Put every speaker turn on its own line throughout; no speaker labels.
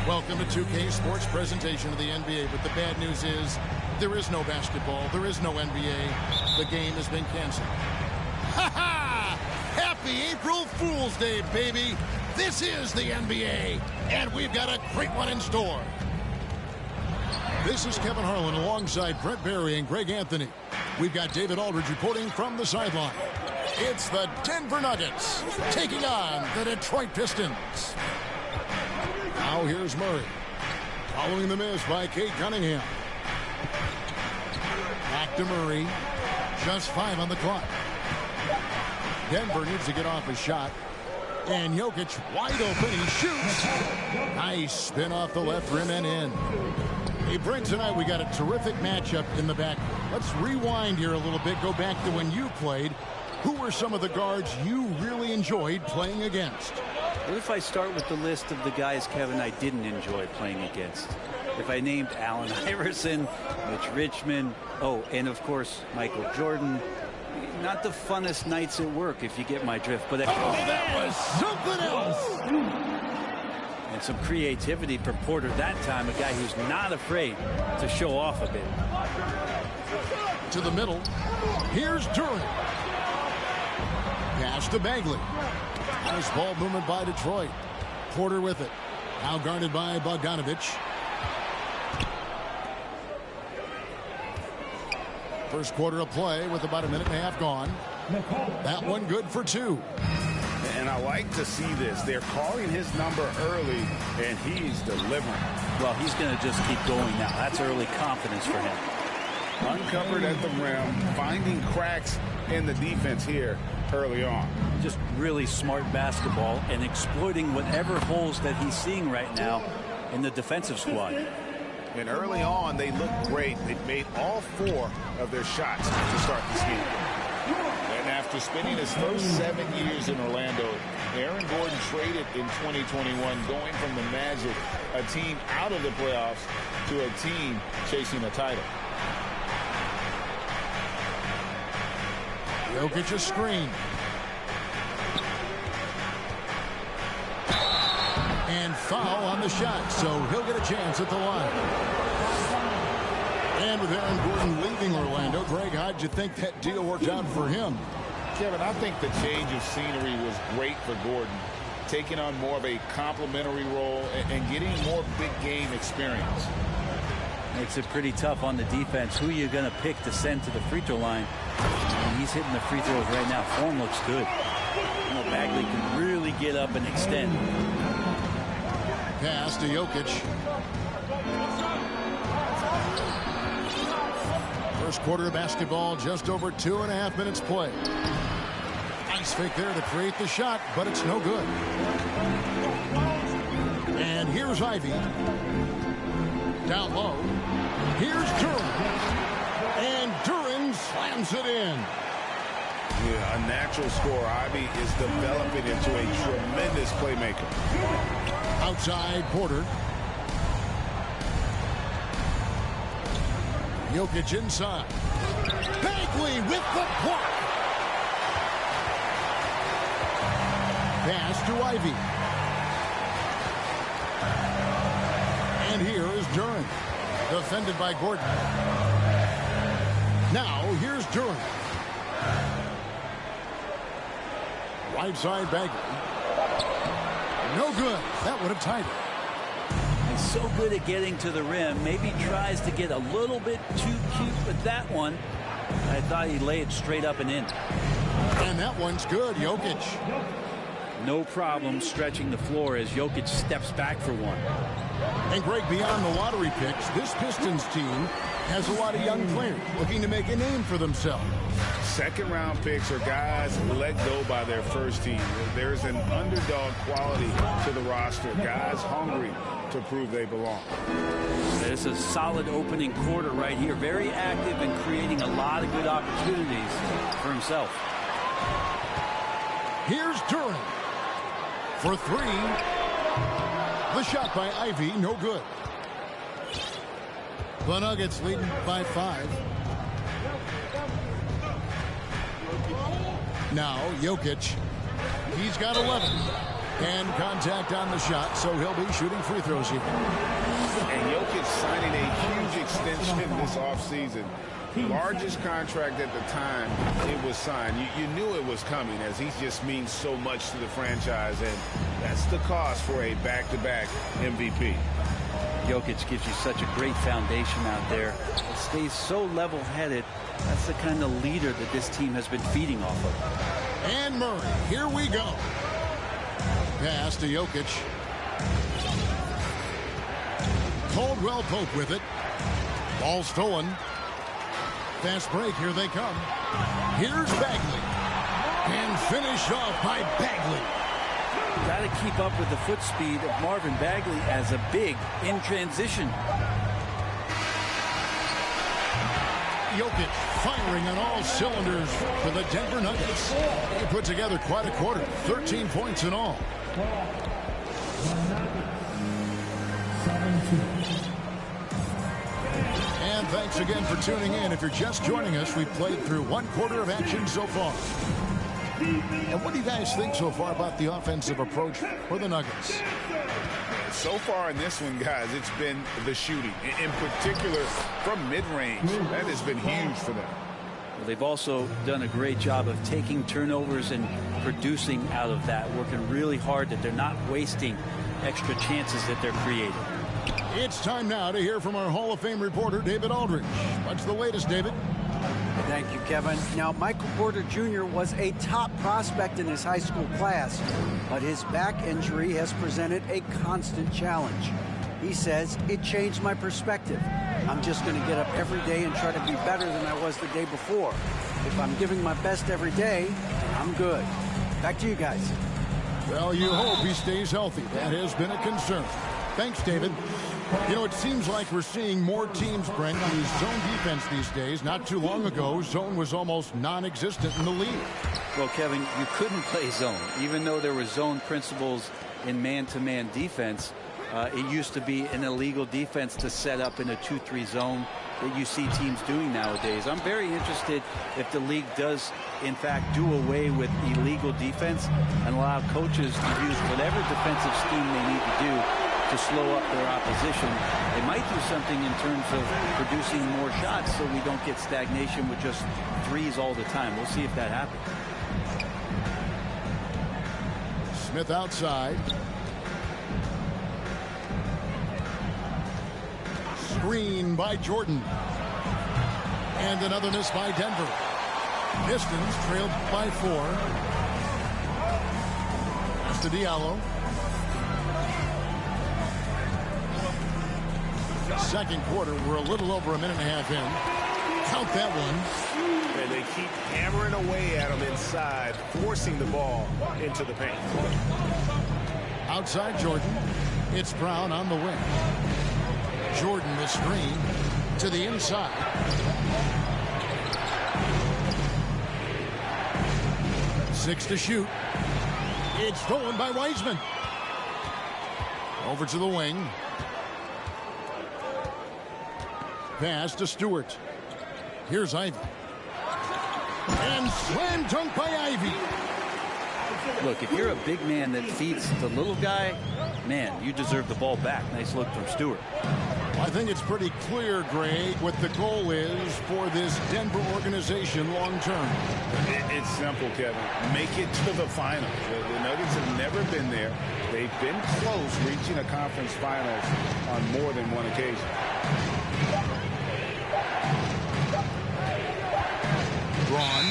Welcome to 2K Sports presentation of the NBA, but the bad news is there is no basketball, there is no NBA. The game has been canceled. Ha ha! Happy April Fool's Day, baby! This is the NBA, and we've got a great one in store. This is Kevin Harlan alongside Brent Barry and Greg Anthony. We've got David Aldridge reporting from the sideline. It's the Denver Nuggets taking on the Detroit Pistons. Now here's Murray. Following the miss by Kate Cunningham. Back to Murray. Just 5 on the clock. Denver needs to get off a shot. And Jokic wide open. He shoots. Nice spin off the left rim and in. Hey, Brent, tonight we got a terrific matchup in the back. Let's rewind here a little bit. Go back to when you played. Who were some of the guards you really enjoyed playing against?
What if I start with the list of the guys, Kevin, I didn't enjoy playing against? If I named Allen Iverson, Mitch Richmond, and of course, Michael Jordan. Not the funnest nights at work, if you get my drift. But
that was something else.
And some creativity from Porter that time, a guy who's not afraid to show off a bit.
To the middle. Here's Durant. Pass to Bagley. Nice ball movement by Detroit. Porter with it. Now guarded by Bogdanovich. First quarter of play with about a minute and a half gone. That one good for 2.
And I like to see this. They're calling his number early, and he's delivering.
Well, he's going to just keep going now. That's early confidence for him.
Uncovered at the rim, finding cracks in the defense here early on.
Just really smart basketball and exploiting whatever holes that he's seeing right now in the defensive squad.
And early on, they looked great. They made all 4 of their shots to start this game. And after spending his first 7 years in Orlando, Aaron Gordon traded in 2021, going from the Magic, a team out of the playoffs, to a team chasing a title.
Jokic a screen. And foul on the shot, so he'll get a chance at the line. And with Aaron Gordon leaving Orlando, Greg, how'd you think that deal worked out for him?
Kevin, I think the change of scenery was great for Gordon, taking on more of a complimentary role and getting more big game experience.
Makes it pretty tough on the defense. Who are you going to pick to send to the free throw line? And he's hitting the free throws right now. Form looks good. You know, Bagley can really get up and extend.
Pass to Jokic. First quarter of basketball, just over 2.5 minutes play. Nice fake there to create the shot, but it's no good. And here's Ivy. Down low. Here's Duran. And Duran slams it in.
Yeah, a natural scorer. Ivy is developing into a tremendous playmaker.
Outside Porter. Jokic inside. Bagley with the block. Pass to Ivy. And here is Durant. Defended by Gordon. Now here's Durant. Right side Bagley. No good. That would have tied it.
He's so good at getting to the rim. Maybe tries to get a little bit too cute with that one. I thought he'd lay it straight up and in.
And that one's good. Jokic.
No problem stretching the floor as Jokic steps back for one.
And Greg, beyond the lottery picks, this Pistons team has a lot of young players looking to make a name for themselves.
Second-round picks are guys let go by their first team. There's an underdog quality to the roster. Guys hungry to prove they belong.
It's a solid opening quarter right here. Very active and creating a lot of good opportunities for himself.
Here's Durant for 3. The shot by Ivy, no good. The Nuggets leading by 5. Now Jokic. He's got 11. And contact on the shot, so he'll be shooting free throws here.
And Jokic signing a huge extension this offseason. Largest contract at the time it was signed. You knew it was coming, as he just means so much to the franchise, and that's the cost for a back-to-back MVP.
Jokic gives you such a great foundation out there. It stays so level-headed. That's the kind of leader that this team has been feeding off of.
And Murray, here we go. Pass to Jokic. Caldwell Pope with it. Ball stolen. Fast break, here they come. Here's Bagley. And finish off by Bagley.
Got to keep up with the foot speed of Marvin Bagley as a big in transition.
Jokic firing on all cylinders for the Denver Nuggets. He put together quite a quarter. 13 points in all. And thanks again for tuning in. If you're just joining us, we've played through one quarter of action so far. And what do you guys think so far about the offensive approach for the Nuggets?
So far in this one, guys, it's been the shooting, in particular from mid-range. That has been huge for them.
Well, they've also done a great job of taking turnovers and producing out of that, working really hard that they're not wasting extra chances that they're creating.
It's time now to hear from our Hall of Fame reporter, David Aldridge. What's the latest, David?
Thank you, Kevin. Now, Michael Porter Jr. was a top prospect in his high school class, but his back injury has presented a constant challenge. He says, it changed my perspective. I'm just going to get up every day and try to be better than I was the day before. If I'm giving my best every day, I'm good. Back to you guys.
Well, you hope he stays healthy. That has been a concern. Thanks, David. You know, it seems like we're seeing more teams, Brent, use zone defense these days. Not too long ago, zone was almost non-existent in the league.
Well, Kevin, you couldn't play zone. Even though there were zone principles in man-to-man defense, it used to be an illegal defense to set up in a 2-3 zone that you see teams doing nowadays. I'm very interested if the league does, in fact, do away with illegal defense and allow coaches to use whatever defensive scheme they need to do to slow up their opposition. They might do something in terms of producing more shots so we don't get stagnation with just threes all the time. We'll see if that happens.
Smith outside. Screen by Jordan. And another miss by Denver. Pistons trailed by 4. That's to Diallo. Second quarter, we're a little over a minute and a half in. Count that one.
And they keep hammering away at him inside, forcing the ball into the paint.
Outside Jordan. It's Brown on the wing. Jordan the screen to the inside. Six to shoot. It's stolen by Wiseman. Over to the wing. Pass to Stewart. Here's Ivy. And slam dunk by Ivy.
Look, if you're a big man that feeds the little guy, man, you deserve the ball back. Nice look from Stewart.
I think it's pretty clear, Greg, what the goal is for this Denver organization long term.
It's simple, Kevin. Make it to the finals. The Nuggets have never been there. They've been close reaching a conference finals on more than one occasion.
Braun.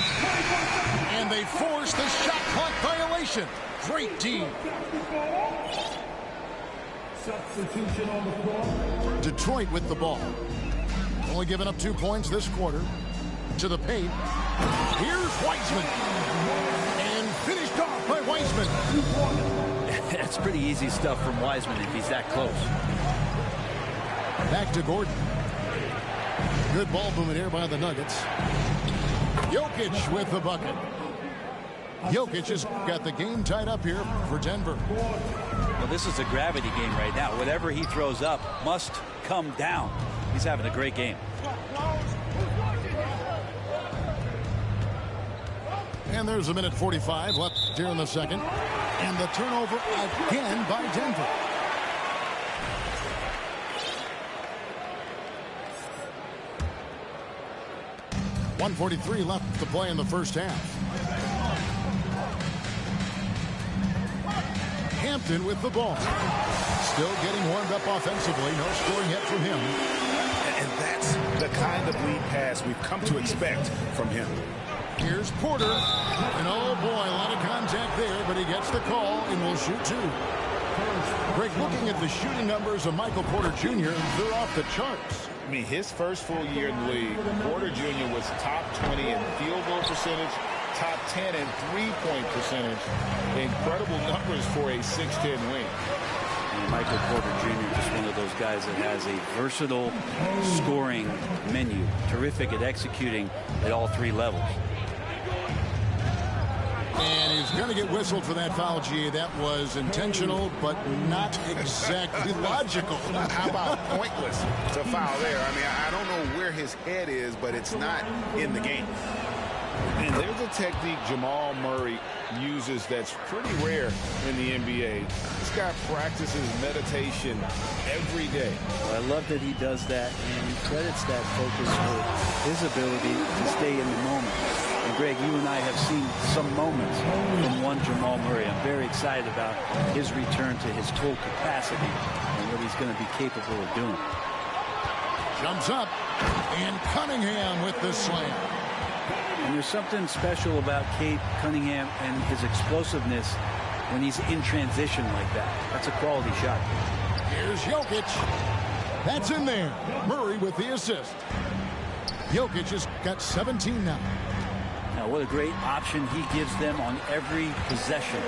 And they force the shot clock violation. Great D.
Substitution on the floor.
Detroit with the ball. Only giving up 2 points this quarter. To the paint. Here's Wiseman. And finished off by Wiseman.
That's pretty easy stuff from Wiseman if he's that close.
Back to Gordon. Good ball movement here by the Nuggets. Jokic with the bucket. Jokic has got the game tied up here for Denver.
Well, this is a gravity game right now. Whatever he throws up must come down. He's having a great game.
And there's a minute 45 left here in the second. And the turnover again by Denver. .143 left to play in the first half. Hampton with the ball. Still getting warmed up offensively. No scoring yet from him.
And that's the kind of lead pass we've come to expect from him.
Here's Porter. And oh boy, a lot of contact there, but he gets the call and will shoot two. Greg, looking at the shooting numbers of Michael Porter Jr., they're off the charts.
I mean, his first full year in the league, Porter Jr. was top 20 in field goal percentage, top 10 in three-point percentage. Incredible numbers for a 6'10" wing.
And Michael Porter Jr. just one of those guys that has a versatile scoring menu. Terrific at executing at all three levels.
And he's going to get whistled for that foul, G. That was intentional, but not exactly logical.
How about pointless to foul there? I mean, I don't know where his head is, but it's not in the game. And there's a technique Jamal Murray uses that's pretty rare in the NBA. This guy practices meditation every day.
Well, I love that he does that, and he credits that focus for his ability to stay in the moment. And Greg, you and I have seen some moments from one Jamal Murray. I'm very excited about his return to his full capacity and what he's going to be capable of doing.
Jumps up, and Cunningham with the slam.
And there's something special about Cade Cunningham and his explosiveness when he's in transition like that. That's a quality shot.
Here's Jokic. That's in there. Murray with the assist. Jokic has got 17 now.
Now, what a great option he gives them on every possession.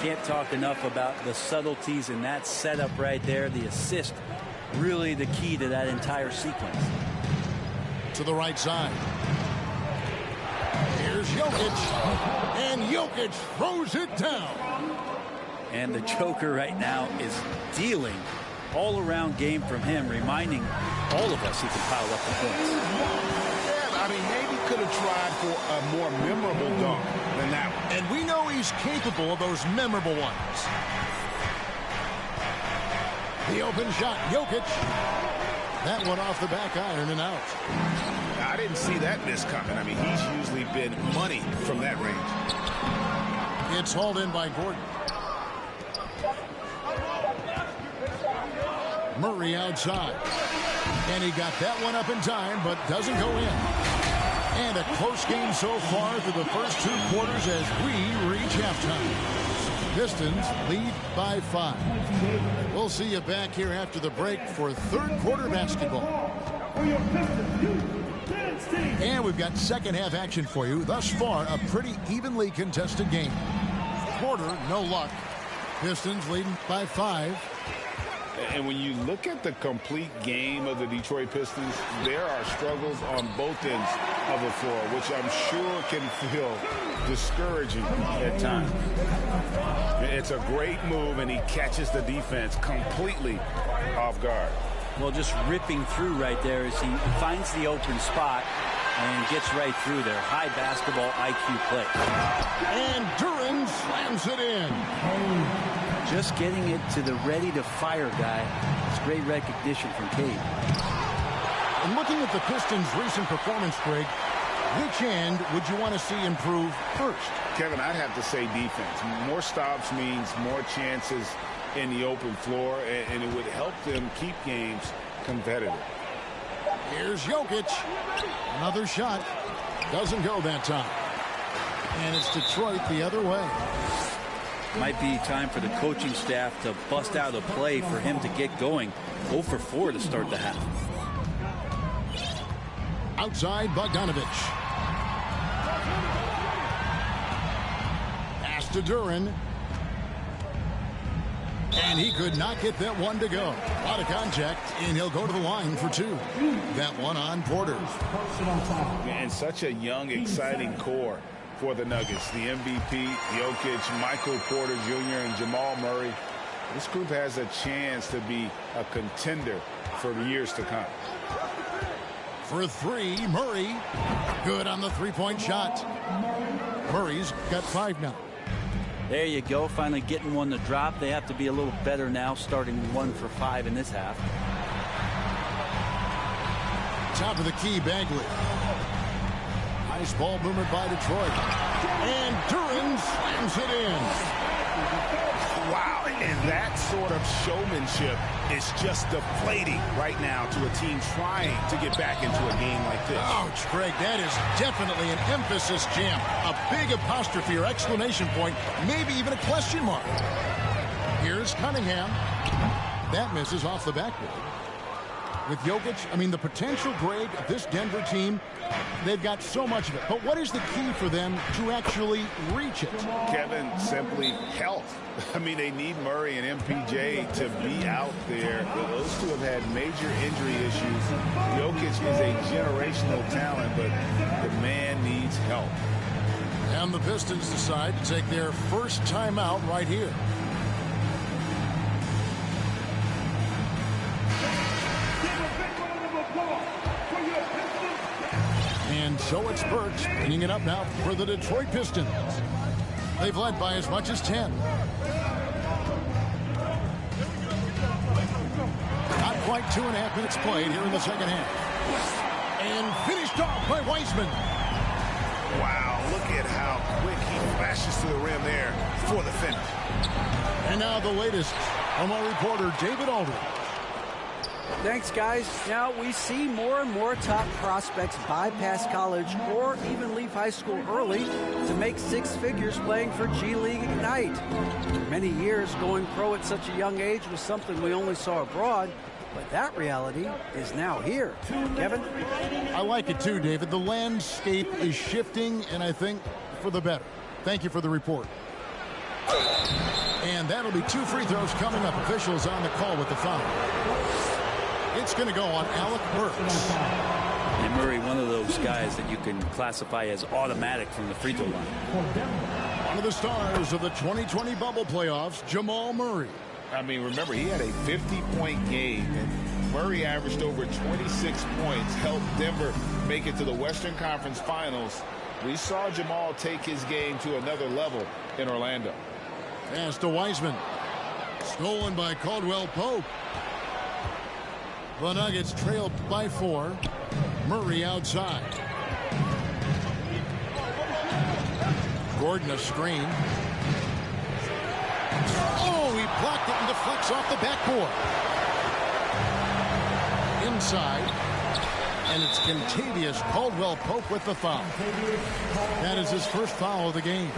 Can't talk enough about the subtleties in that setup right there. The assist, really the key to that entire sequence.
To the right side. Here's Jokic. And Jokic throws it down.
And the Joker right now is dealing all-around game from him, reminding all of us he can pile up the points.
Yeah, I mean, maybe could have tried for a more memorable dunk than that one.
And we know he's capable of those memorable ones. The open shot, Jokic. That one off the back iron and out.
I didn't see that miss coming. I mean, he's usually been money from that range.
It's hauled in by Gordon. Murray outside. And he got that one up in time, but doesn't go in. And a close game so far through the first two quarters as we reach halftime. Pistons lead by 5. We'll see you back here after the break for third quarter basketball. And we've got second half action for you. Thus far, a pretty evenly contested game. Porter, no luck. Pistons leading by 5.
And when you look at the complete game of the Detroit Pistons, there are struggles on both ends of the floor, which I'm sure can feel discouraging at times. It's a great move, and he catches the defense completely off guard.
Well, just ripping through right there as he finds the open spot and gets right through there. High basketball IQ play.
And Duran slams it in.
Just getting it to the ready-to-fire guy. It's great recognition from Cade.
And looking at the Pistons' recent performance, Greg, which end would you want to see improve first?
Kevin, I'd have to say defense. More stops means more chances in the open floor, and it would help them keep games competitive.
Here's Jokic. Another shot. Doesn't go that time. And it's Detroit the other way.
Might be time for the coaching staff to bust out a play for him to get going. 0 for 4 to start the half.
Outside Bogdanovich. Pass to Duran. And he could not get that one to go. A lot of contact, and he'll go to the line for 2. That one on Porter.
And such a young, exciting core for the Nuggets. The MVP, Jokic, Michael Porter Jr., and Jamal Murray. This group has a chance to be a contender for the years to come.
For 3, Good on the three-point shot. Murray's got 5 now.
There you go, finally getting one to drop. They have to be a little better now, starting 1 for 5 in this half.
Top of the key, Bagley. Nice ball movement by Detroit. And Duran slams it in.
Wow, and that sort of showmanship is just deflating right now to a team trying to get back into a game like this.
Ouch, Greg, that is definitely an emphasis jam. A big apostrophe or exclamation point, maybe even a question mark. Here's Cunningham. That misses off the backboard. With Jokic, I mean, the potential, Greg, of this Denver team, they've got so much of it. But what is the key for them to actually reach it?
Kevin, simply health. I mean, they need Murray and MPJ to be out there. Those two have had major injury issues. Jokic is a generational talent, but the man needs help.
And the Pistons decide to take their first timeout right here. And so it's Burks bringing it up now for the Detroit Pistons. They've led by as much as 10. Not quite 2.5 minutes played here in the second half. And finished off by Wiseman.
Wow, look at how quick he flashes to the rim there for the finish.
And now the latest from our reporter, David Aldridge.
Thanks, guys. Now we see more and more top prospects bypass college or even leave high school early to make 6 figures playing for G League Ignite. For many years, going pro at such a young age was something we only saw abroad, but that reality is now here. Kevin?
I like it too, David. The landscape is shifting, and I think for the better. Thank you for the report. And that'll be 2 free throws coming up. Officials on the call with the foul. It's going to go on Alec Burks.
And Murray, one of those guys that you can classify as automatic from the free throw line.
One of the stars of the 2020 bubble playoffs, Jamal Murray.
I mean, remember, he had a 50-point game, and Murray averaged over 26 points, helped Denver make it to the Western Conference Finals. We saw Jamal take his game to another level in Orlando.
Pass to Wiseman. Stolen by Caldwell Pope. The Nuggets trailed by 4. Murray outside. Gordon a screen. Oh, he blocked it and deflects off the backboard. Inside. And it's Kentavious Caldwell Pope with the foul. That is his first foul of the game.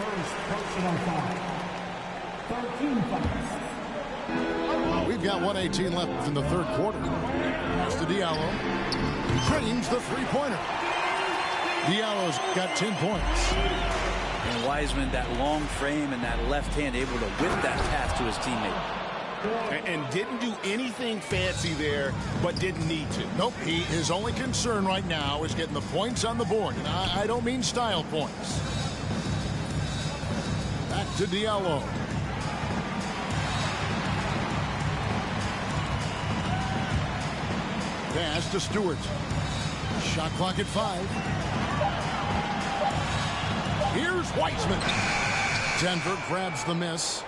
We've got 1:18 left in the third quarter. Pass to Diallo. Trains the three-pointer. Diallo's got 10 points.
And Wiseman, that long frame and that left hand, able to whip that pass to his teammate.
And didn't do anything fancy there, but didn't need to.
Nope, his only concern right now is getting the points on the board. And I don't mean style points. Back to Diallo. Pass to Stewart. Shot clock at 5. Here's Wiseman. Denver grabs the miss.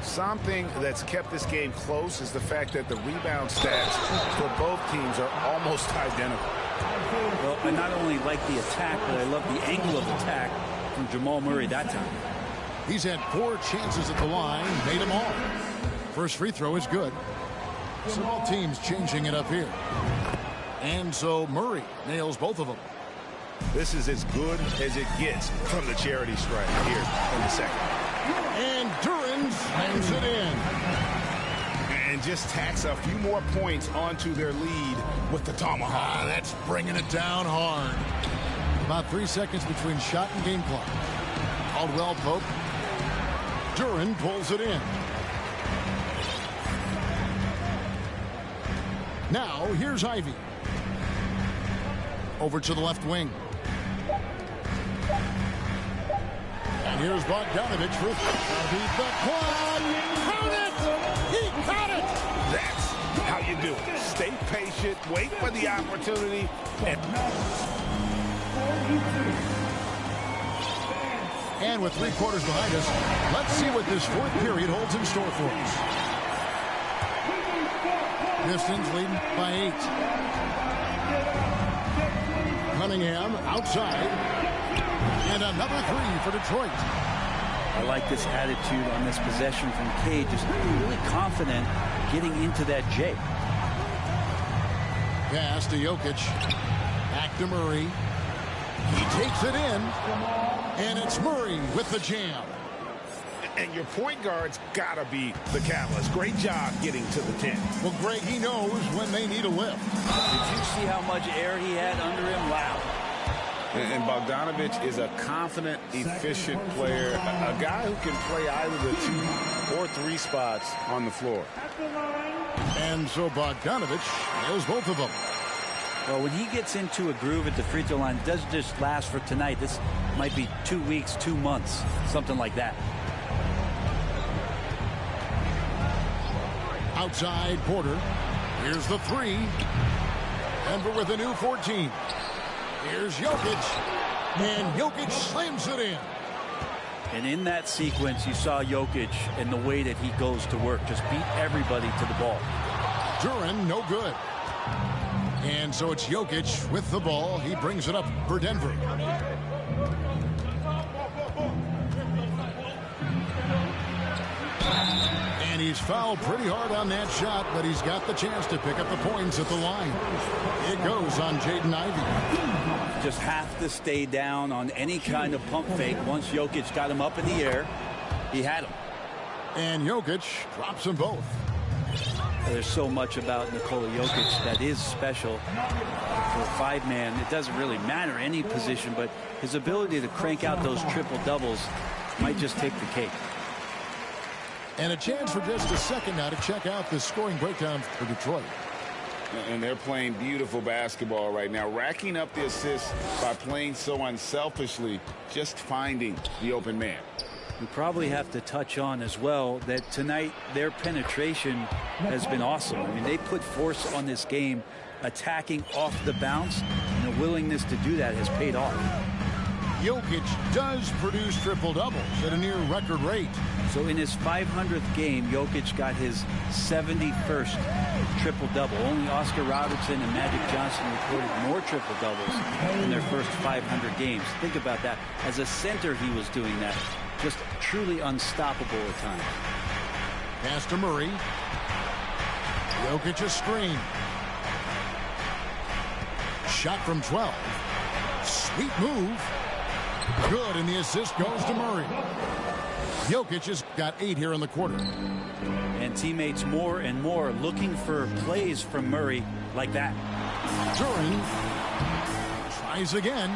Something that's kept this game close is the fact that the rebound stats for both teams are almost identical.
Well, I not only like the attack, but I love the angle of attack from Jamal Murray that time.
He's had 4 chances at the line, made them all. First free throw is good. So all teams changing it up here. And so Murray nails both of them.
This is as good as it gets from the charity stripe here in the second.
And Duran slams it in.
And just tacks a few more points onto their lead with the tomahawk.
That's bringing it down hard. About 3 seconds between shot and game clock. Caldwell Pope. Duran pulls it in. Now, here's Ivy. Over to the left wing. And here's Bogdanovich for beat the clock. Count it! He caught it!
That's how you do it. Stay patient, wait for the opportunity, and
And with 3 quarters behind us, let's see what this 4th period holds in store for us. Pistons leading by 8. Cunningham outside. And another 3 for Detroit.
I like this attitude on this possession from Cade. Just really confident getting into that J.
Pass to Jokic. Back to Murray. He takes it in. And it's Murray with the jam.
And your point guard's got to be the catalyst. Great job getting to the 10.
Well, Greg, he knows when they need a lift.
Did you see how much air he had under him? Wow.
And Bogdanovich is a confident, efficient player. A guy who can play either the 2 or 3 spots on the floor.
And so Bogdanovich nails both of them.
Well, when he gets into a groove at the free throw line, it doesn't just last for tonight. This might be 2 weeks, 2 months, something like that.
Outside Porter. Here's the 3. Denver with a new 14. Here's Jokic. And Jokic slams it in.
And in that sequence, you saw Jokic and the way that he goes to work. Just beat everybody to the ball.
Duren, no good. And so it's Jokic with the ball. He brings it up for Denver. And he's fouled pretty hard on that shot, but he's got the chance to pick up the points at the line. It goes on Jaden Ivey.
Just have to stay down on any kind of pump fake. Once Jokic got him up in the air, he had him.
And Jokic drops them both.
There's so much about Nikola Jokic that is special for a 5-man. It doesn't really matter any position, but his ability to crank out those triple doubles might just take the cake.
And a chance for just a second now to check out the scoring breakdown for Detroit.
And they're playing beautiful basketball right now, racking up the assists by playing so unselfishly, just finding the open man.
We probably have to touch on as well that tonight their penetration has been awesome. I mean, they put force on this game, attacking off the bounce, and the willingness to do that has paid off.
Jokic does produce triple-doubles at a near record rate.
So in his 500th game, Jokic got his 71st triple-double. Only Oscar Robertson and Magic Johnson recorded more triple-doubles in their first 500 games. Think about that. As a center, he was doing that. Just truly unstoppable at times.
Pass to Murray. Jokic a screen. Shot from 12. Sweet move. Good, and the assist goes to Murray. Jokic has got 8 here in the quarter.
And teammates more and more looking for plays from Murray like that.
Duren tries again.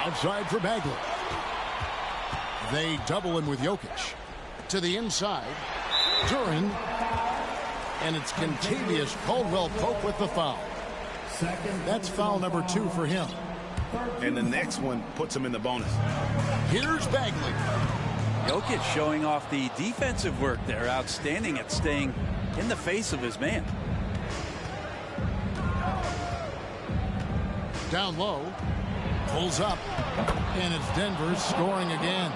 Outside for Bagley. They double him with Jokic. To the inside. Duren. And it's Contavious Caldwell-Pope with the foul. That's foul number 2 for him.
And the next one puts him in the bonus.
Here's Bagley.
Jokic showing off the defensive work there. Outstanding at staying in the face of his man.
Down low. Pulls up. And it's Denver scoring again.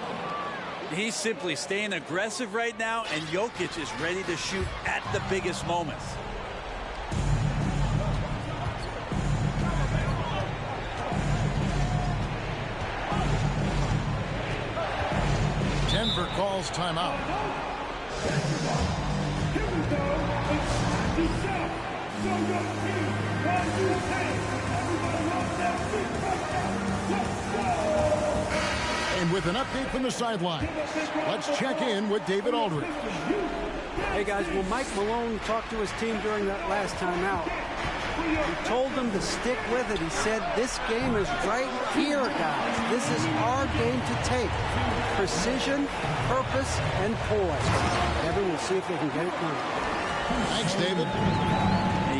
He's simply staying aggressive right now, and Jokic is ready to shoot at the biggest moments.
Denver calls timeout. And with an update from the sideline, let's check in with David Aldridge.
Hey guys, well, Mike Malone talked to his team during that last timeout. He told them to stick with it. He said, this game is right here, guys. This is our game to take. Precision, purpose, and poise. Evan, we'll see if they can get it done.
Thanks, David.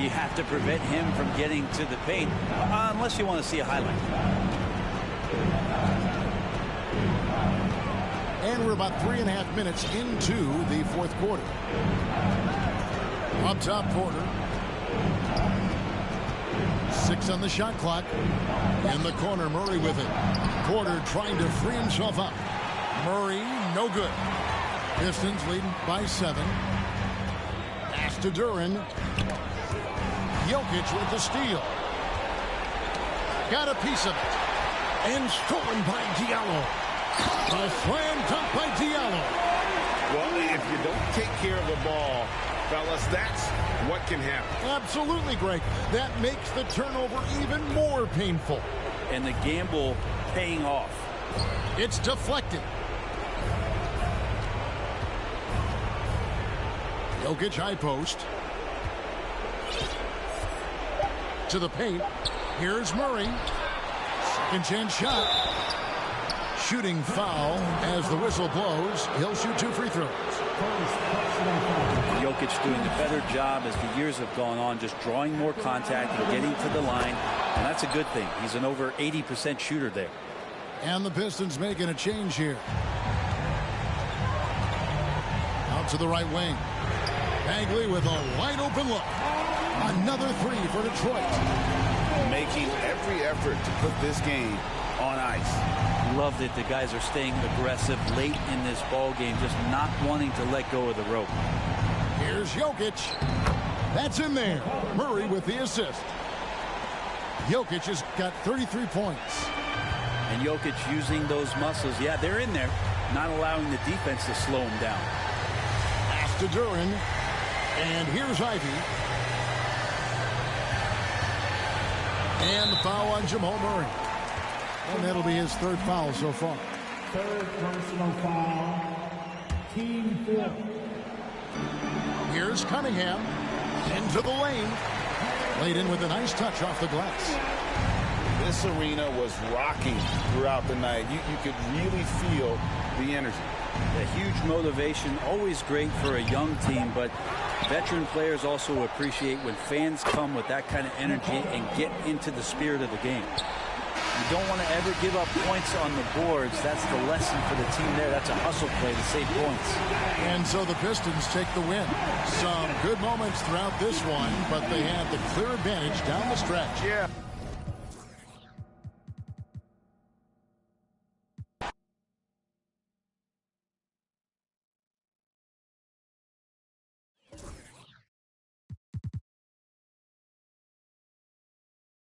You have to prevent him from getting to the paint, unless you want to see a highlight.
And we're about 3.5 minutes into the fourth quarter. Up top, Porter. 6 on the shot clock. In the corner, Murray with it. Porter trying to free himself up. Murray, no good. Pistons leading by 7. Pass to Duran. Jokic with the steal. Got a piece of it. And stolen by Diallo. A slam dunk by Diallo.
Well, if you don't take care of the ball, fellas, that's what can happen.
Absolutely, Greg. That makes the turnover even more painful.
And the gamble paying off.
It's deflected. Jokic high post. To the paint. Here's Murray. Second chance shot. Shooting foul as the whistle blows. He'll shoot 2 free throws.
Jokic doing a better job as the years have gone on, just drawing more contact and getting to the line. And that's a good thing. He's an over 80% shooter there.
And the Pistons making a change here. Out to the right wing. Bagley with a wide open look. Another 3 for Detroit.
Making every effort to put this game on ice.
Love that the guys are staying aggressive late in this ball game, just not wanting to let go of the rope.
Here's Jokic. That's in there. Murray with the assist. Jokic has got 33 points.
And Jokic using those muscles. Yeah, they're in there, not allowing the defense to slow him down.
Pass to Duran. And here's Ivy. And the foul on Jamal Murray. And that'll be his 3rd foul so far.
3rd personal foul. Team 4.
Here's Cunningham. Into the lane. Laid in with a nice touch off the glass.
This arena was rocking throughout the night. You could really feel the energy.
A huge motivation, always great for a young team, but veteran players also appreciate when fans come with that kind of energy and get into the spirit of the game. You don't want to ever give up points on the boards. That's the lesson for the team there. That's a hustle play to save points.
And so the Pistons take the win. Some good moments throughout this one, but they had the clear advantage down the stretch.
Yeah.